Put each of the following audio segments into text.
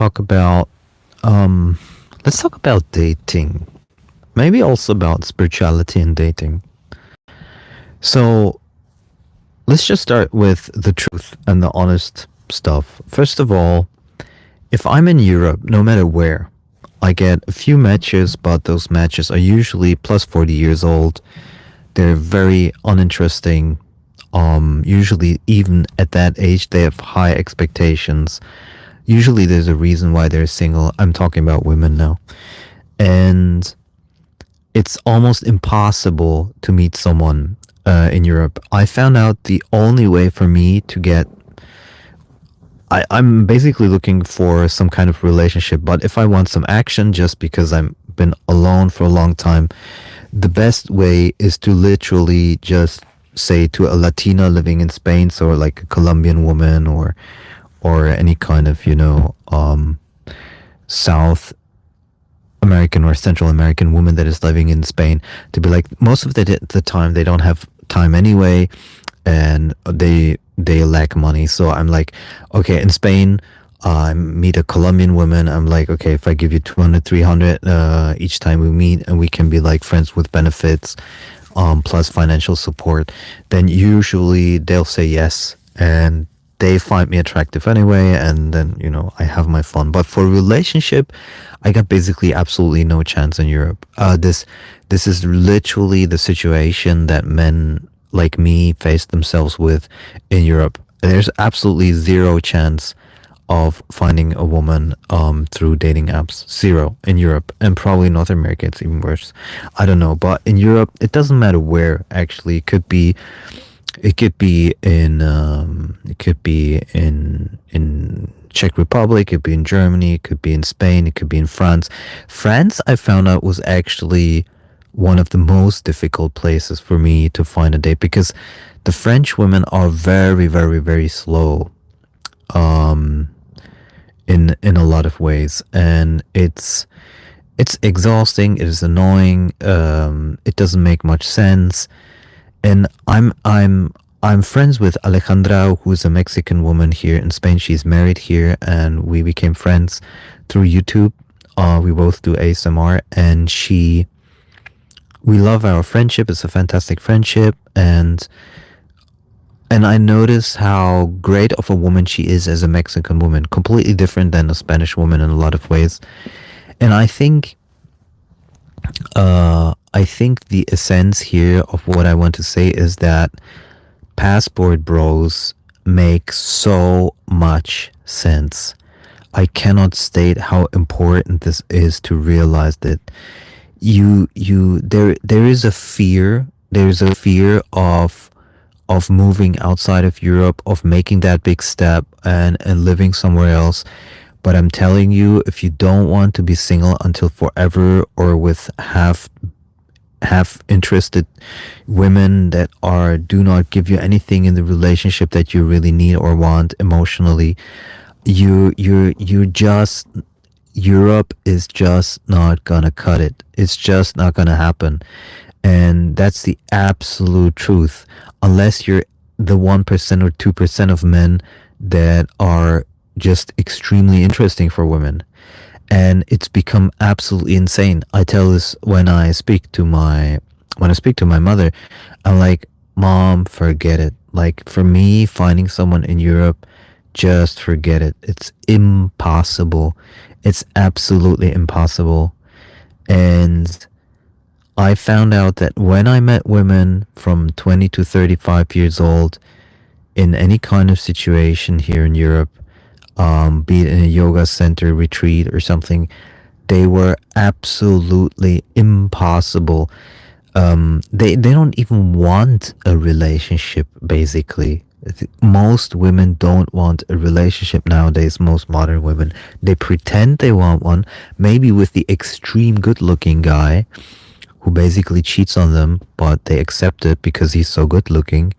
talk about um let's talk about dating. Maybe also about spirituality and dating. So let's just start with the truth and the honest stuff. First of all, if I'm in Europe, no matter where, I get a few matches, but those matches are usually plus 40 years old. They're very uninteresting. Usually, even at that age, they have high expectations. Usually, there's a reason why they're single. I'm talking about women now. And it's almost impossible to meet someone in Europe. I found out the only way for me to get I'm basically looking for some kind of relationship, but if I want some action just because I've been alone for a long time, the best way is to literally just say to a Latina living in Spain, so like a Colombian woman or any kind of, South American or Central American woman that is living in Spain, to be like, most of the time they don't have time anyway, and they lack money. So I'm like, okay, in Spain, I meet a Colombian woman. I'm like, okay, if I give you 200, 300 each time we meet, and we can be like friends with benefits, plus financial support, then usually they'll say yes, and they find me attractive anyway, and then I have my fun. But for a relationship, I got basically absolutely no chance in Europe. This is literally the situation that men like me face themselves with in Europe. There's absolutely zero chance of finding a woman through dating apps. Zero in Europe, and probably North America it's even worse. I don't know, but in Europe it doesn't matter where. Actually, it could be in Czech Republic, it could be in Germany, it could be in Spain, it could be in France. France, I found out, was actually one of the most difficult places for me to find a date, because the French women are very, very, very slow in a lot of ways, and it's exhausting, it is annoying, it doesn't make much sense. And I'm friends with Alejandra, who's a Mexican woman here in Spain. She's married here, and we became friends through YouTube. We both do ASMR, and we love our friendship. It's a fantastic friendship, and I notice how great of a woman she is as a Mexican woman, completely different than a Spanish woman in a lot of ways. And I think the essence here of what I want to say is that passport bros make so much sense. I cannot state how important this is to realize that there is a fear. There's a fear of moving outside of Europe, of making that big step and living somewhere else. But I'm telling you, if you don't want to be single until forever, or with half interested women that do not give you anything in the relationship that you really need or want emotionally, you just, Europe is just not gonna cut it. It's just not gonna happen. And that's the absolute truth. Unless you're the 1% or 2% of men that are just extremely interesting for women. And it's become absolutely insane. I tell this when I speak to my mother. I'm like, Mom, forget it. Like, for me, finding someone in Europe, just forget it. It's impossible. It's absolutely impossible. And I found out that when I met women from 20 to 35 years old in any kind of situation here in Europe, be it in a yoga center, retreat, or something, they were absolutely impossible. They don't even want a relationship, basically. Most women don't want a relationship nowadays, most modern women. They pretend they want one, maybe with the extreme good-looking guy who basically cheats on them, but they accept it because he's so good looking,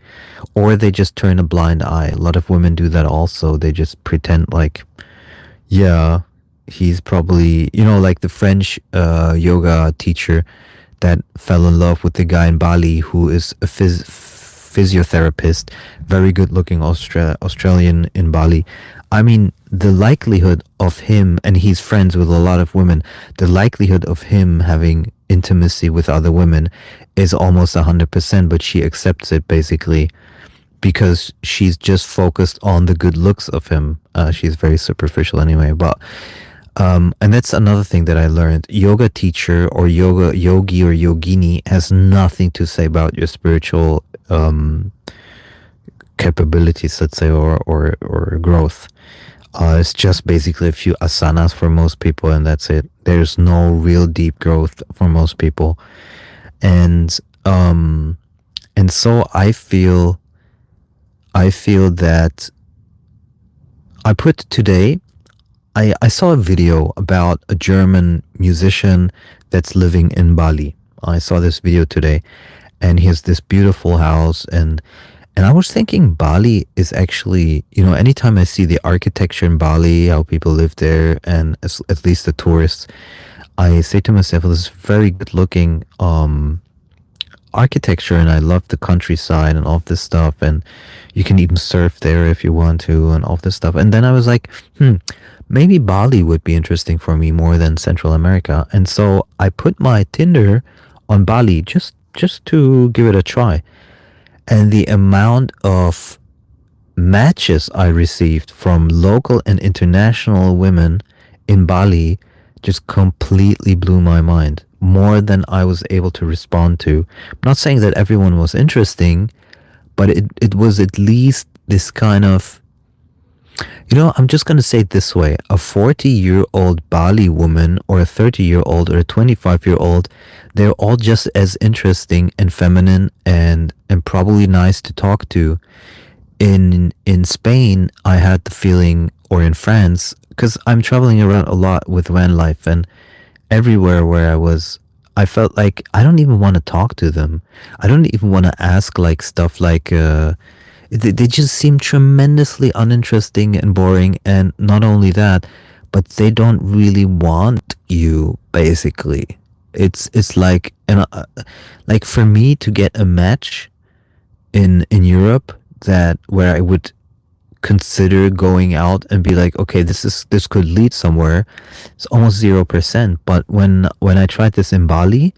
or they just turn a blind eye. A lot of women do that also. They just pretend like, yeah, he's probably, like the French yoga teacher that fell in love with the guy in Bali who is a physiotherapist, very good looking Australian in Bali. I mean, the likelihood of him, and he's friends with a lot of women, the likelihood of him having intimacy with other women is almost 100%, but she accepts it basically because she's just focused on the good looks of him. She's very superficial anyway, but and that's another thing that I learned. Yoga teacher or yoga yogi or yogini has nothing to say about your spiritual capabilities, let's say, or growth. It's just basically a few asanas for most people, and that's it. There's no real deep growth for most people, and um, and so I feel that I put today. I saw a video about a German musician that's living in Bali. I saw this video today, and he has this beautiful house, and I was thinking Bali is actually, anytime I see the architecture in Bali, how people live there, and at least the tourists, I say to myself, well, this is very good looking architecture, and I love the countryside and all of this stuff, and you can even surf there if you want to, and all of this stuff. And then I was like, maybe Bali would be interesting for me more than Central America. And so I put my Tinder on Bali just to give it a try. And the amount of matches I received from local and international women in Bali just completely blew my mind, more than I was able to respond to. I'm not saying that everyone was interesting, but it was at least this kind of, I'm just going to say it this way. A 40-year-old Bali woman or a 30-year-old or a 25-year-old, they're all just as interesting and feminine and probably nice to talk to. In Spain, I had the feeling, or in France, because I'm traveling around a lot with van life, and everywhere where I was, I felt like I don't even want to talk to them. I don't even want to ask like stuff like they just seem tremendously uninteresting and boring. And not only that, but they don't really want you. Basically, it's like, and like for me to get a match in Europe, that where I would consider going out and be like, okay, this could lead somewhere, it's almost 0%. But when I tried this in Bali,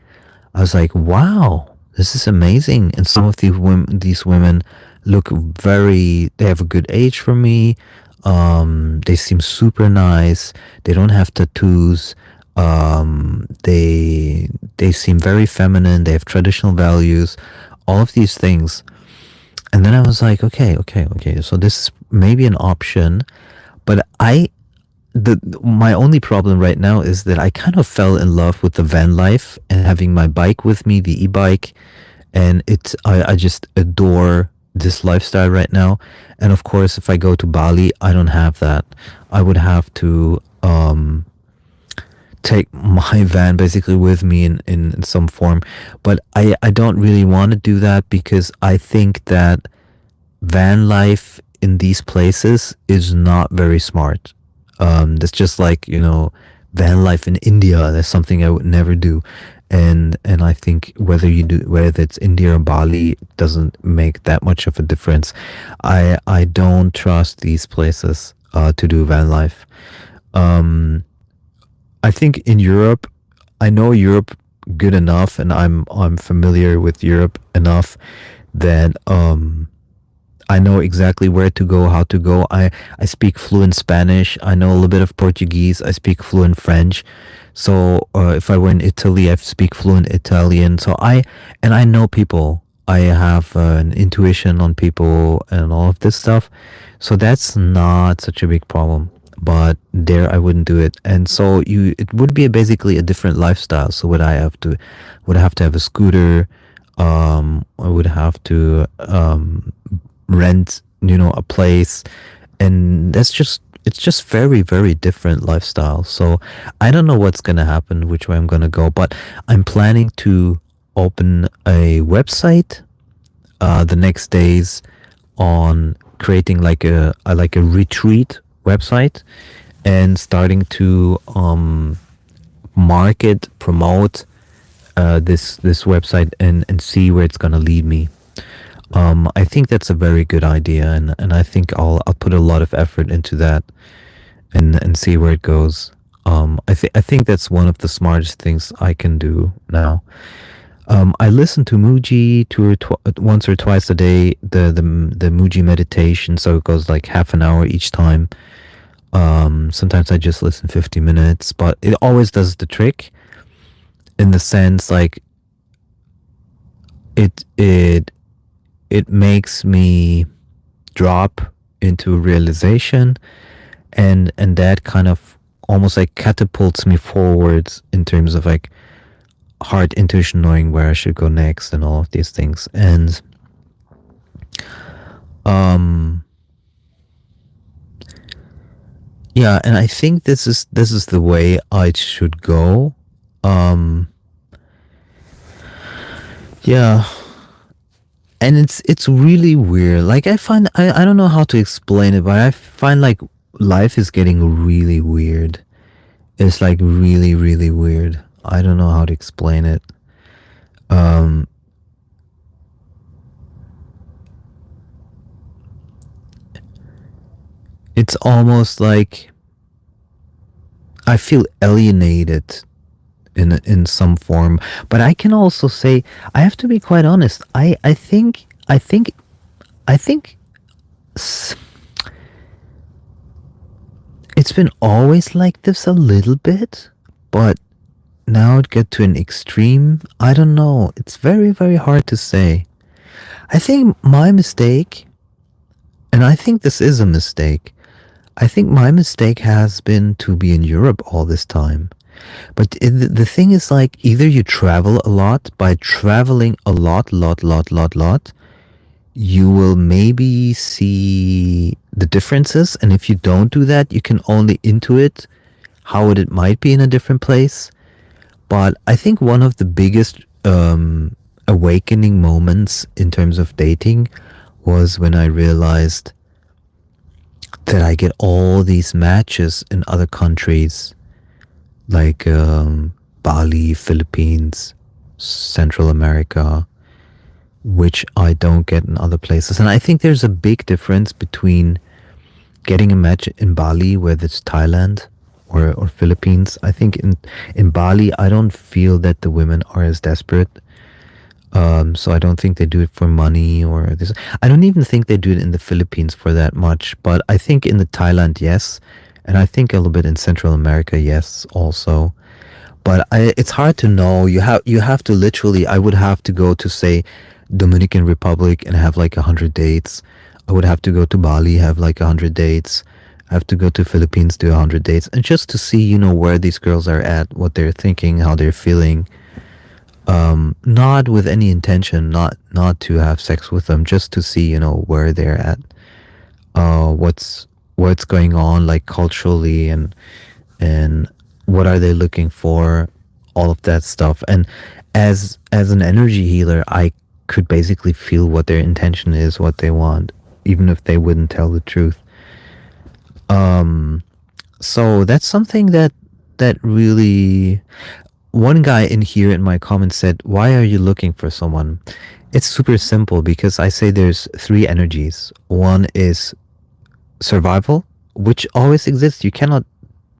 I was like, wow, this is amazing. And some of these women look they have a good age for me. They seem super nice. They don't have tattoos. They seem very feminine. They have traditional values, all of these things. And then I was like, okay. So this is maybe an option, but my only problem right now is that I kind of fell in love with the van life and having my bike with me, the e-bike, and I just adore this lifestyle right now. And of course, if I go to Bali, I don't have that. I would have to take my van basically with me in some form, but I don't really want to do that because I think that van life in these places is not very smart. That's just like, van life in India. That's something I would never do. And I think whether it's India or Bali, doesn't make that much of a difference. I don't trust these places to do van life. I think in Europe, I know Europe good enough, and I'm familiar with Europe enough that I know exactly where to go, how to go. I speak fluent Spanish. I know a little bit of Portuguese. I speak fluent French. So if I were in Italy, I speak fluent Italian. So I know people. I have an intuition on people and all of this stuff. So that's not such a big problem. But there I wouldn't do it. And so it would be basically a different lifestyle. So would I have to have a scooter? I would have to rent, a place, and it's just very, very different lifestyle. So I don't know what's gonna happen, which way I'm gonna go, but I'm planning to open a website the next days on creating like a retreat website and starting to promote this website and see where it's gonna lead me. I think that's a very good idea, and I think I'll put a lot of effort into that. and see where it goes. I think that's one of the smartest things I can do now. I listen to Mooji once or twice a day. The Mooji meditation, so it goes like half an hour each time. Sometimes I just listen 50 minutes, but it always does the trick in the sense like it it it makes me drop into realization, and that kind of almost like catapults me forwards in terms of like heart intuition, knowing where I should go next and all of these things. And um yeah, and I think this is the way I should go. um yeah, and it's really weird. Like I don't know how to explain it, but I find like life is getting really weird. It's like really, really weird. I don't know how to explain it. um it's almost like I feel alienated in some form. But I can also say, I have to be quite honest. I think s- it's been always like this a little bit, but now it get to an extreme. I don't know. It's very, very hard to say. I think my mistake, and I think this is a mistake, I think my mistake has been to be in Europe all this time. But the thing is, like, either you travel a lot. By traveling a lot, you will maybe see the differences. And if you don't do that, you can only intuit how it might be in a different place. But I think one of the biggest awakening moments in terms of dating was when I realized that I get all these matches in other countries, like Bali, Philippines, Central America, which I don't get in other places. And I think there's a big difference between getting a match in Bali, whether it's Thailand or Philippines. I think in Bali, I don't feel that the women are as desperate. So I don't think they do it for money or this. I don't even think they do it in the Philippines for that much. But I think in the Thailand, yes. And I think a little bit in Central America, yes, also. But it's hard to know. You have to literally. I would have to go to, say, Dominican Republic and have like 100 dates. I would have to go to Bali, have like 100 dates. I have to go to Philippines, do 100 dates, and just to see, where these girls are at, what they're thinking, how they're feeling. Not with any intention, not to have sex with them, just to see, where they're at, what's going on, like culturally, and what are they looking for, all of that stuff. And as an energy healer, I could basically feel what their intention is, what they want, even if they wouldn't tell the truth. So that's something that really. One guy in here in my comments said, "Why are you looking for someone?" It's super simple, because I say there's three energies. One is survival, which always exists. You cannot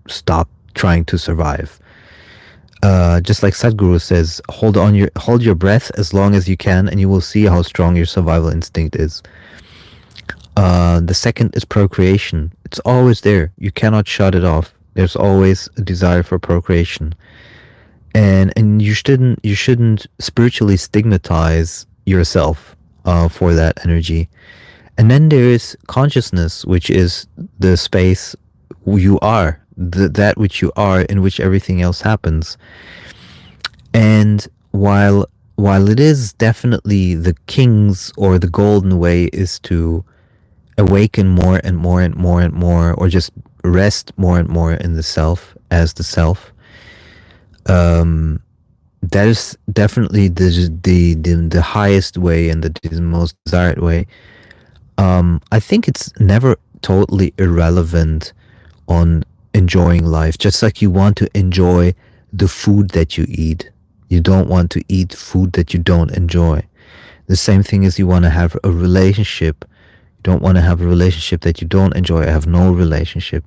stop trying to survive. Just like Sadhguru says, hold your breath as long as you can, and you will see how strong your survival instinct is. The second is procreation. It's always there. You cannot shut it off. There's always a desire for procreation. And you shouldn't spiritually stigmatize yourself for that energy. And then there is consciousness, which is the space you are, that which you are, in which everything else happens. And while it is definitely the king's or the golden way is to awaken more and more and more and more, or just rest more and more in the self as the self, that is definitely the highest way and the most desired way. I think it's never totally irrelevant on enjoying life. Just like you want to enjoy the food that you eat, you don't want to eat food that you don't enjoy. The same thing is, you want to have a relationship. You don't want to have a relationship that you don't enjoy. Have no relationship.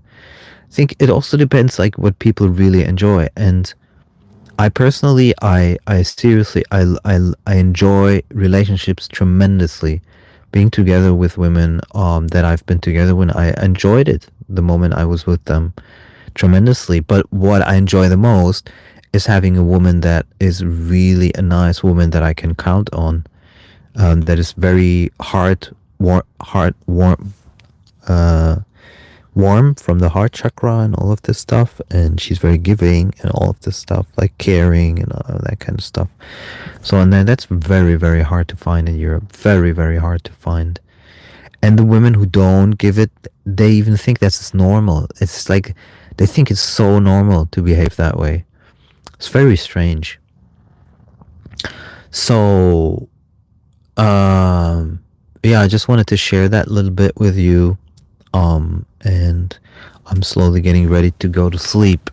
think it also depends like what people really enjoy. And I personally, I seriously, I enjoy relationships tremendously. Being together with women that I've been together with, I enjoyed it the moment I was with them tremendously. But what I enjoy the most is having a woman that is really a nice woman that I can count on. That is very uh, warm from the heart chakra and all of this stuff, and she's very giving and all of this stuff, like caring and all of that kind of stuff. So, and then that's very, very hard to find in Europe. Very, very hard to find. And the women who don't give it, they even think that's normal. It's like they think it's so normal to behave that way. It's very strange. So, yeah, I just wanted to share that little bit with you. And I'm slowly getting ready to go to sleep.